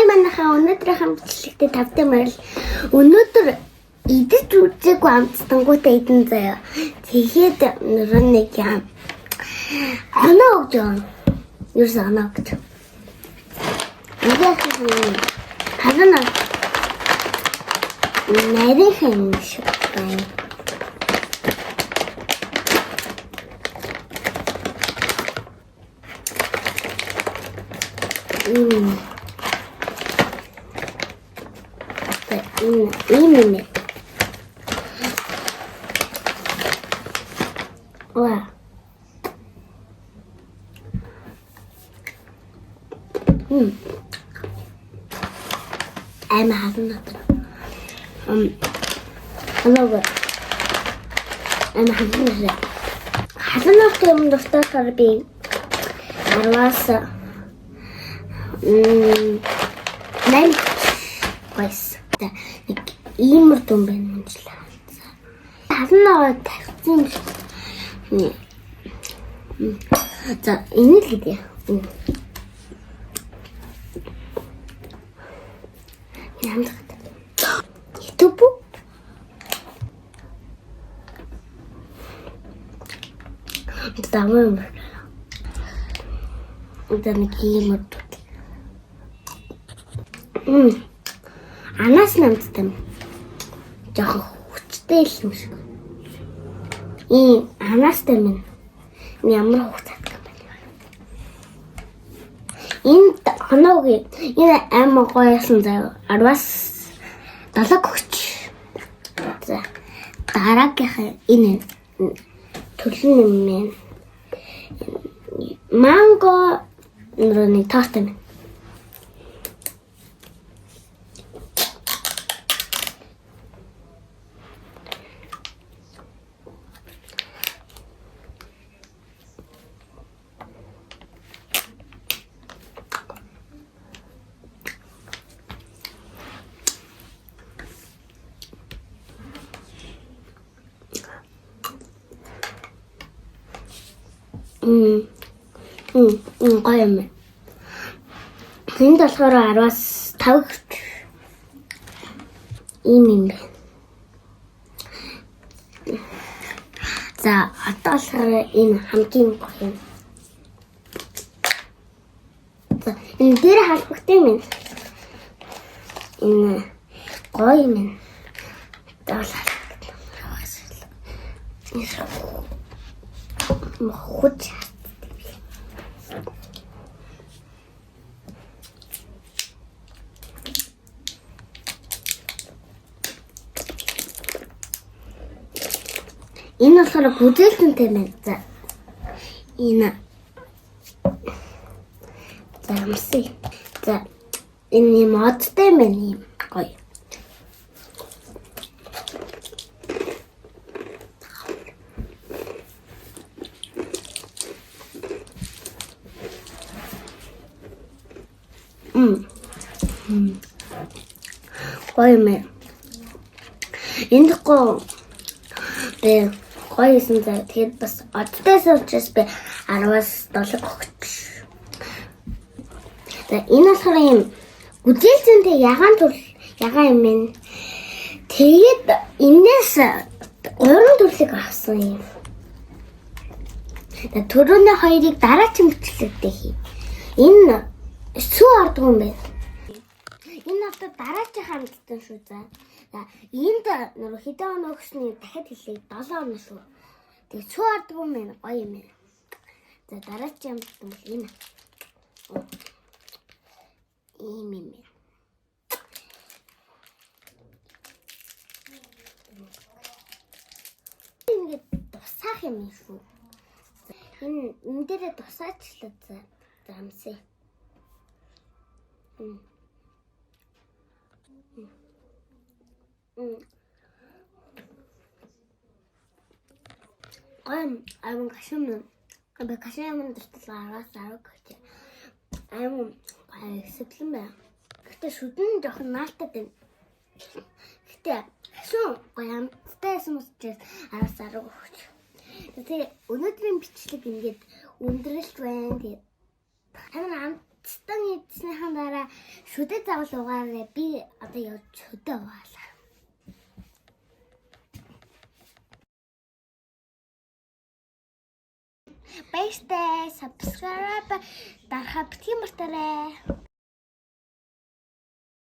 Хай манайхаа өнөөдрийн бичлэгтээ тавтай морил. Өнөөдөр идэж үзээгүй амттангуудаа идэн заяа. Тэгээд нөрөө нэг юм. Оноо өгч юм. Юусэн оноо өгч. Харин нарийн хэм шиг байна. Ийм. Wow. I'm having another. Hello. I'm having another. Having another stuff for being. I was nine place. Like ийм юм байна юм жила. Having another тагцсан. За энэ л гэдэг. YouTube. Тамам. Удан киймот. Анаас намттай. Жохо хүчтэй л юм шиг. Анаастай минь. Ямар хугацаат юм бэ? Энэ хоноогийн энэ аймаг гоёсон зав 10-аас 7 өгч. За дараагийнхаа энэ төлөв юм. Манго нөрөний таартай. Гоё юм. Энд болохоор 10-аас 5 өгч. Ийм юм байна. За одоо болохоор энэ хамгийн гоё юм. За энэ дээр халбагтай юм. Энэ гоё юм. Даалаа. Мохот. Энэ болохоор бүзээлтэнтэй байна. За. Энэ. За амсыг. За энэ модтой байна юм. Гоё. Гоё юм. Энд гоё юм заа. Тэгээд бас оддоос учраас би 10-аас 7 өгч. За энэ болохоор юм бүзээлцэнтэй ягаан юм байна. Тэгээд энэс 3 төрлийг авсан юм. За түрүүний хоёрыг дараагийн бичлэгтээ хий. Энэ сүү ардгүй юм байна. Энэ одоо дараагийн хамттай шүү за. За энд нөр хэдэн он өгсний дахиад хэлээ 7 он шүү. Тэгээ сүү ардгүй юм байна. Гоё юм байна. За дараагийн хамттай бол энэ. Ийм юм. Ингээд тусаах юм шүү. Энэ дээрээ тусаачлаа за амсаа. I'm кашин дурталгаараас 10 гэж. I'm сэтлэн бай. Гэтэ шүдэн жоохон наалтад байна. Гэтэ шуу гоямтайсэн учраас 10 өгч. Тэгээ өнөөдрийн бичлэг ингээд өндөрлж байна. Тэгээд харин цэцэн идснийхэн дараа шүдэ завл угаараа би одоо явж шүдэ угаалаа. Баяртай subscribe дарахаа битгий мартаарай.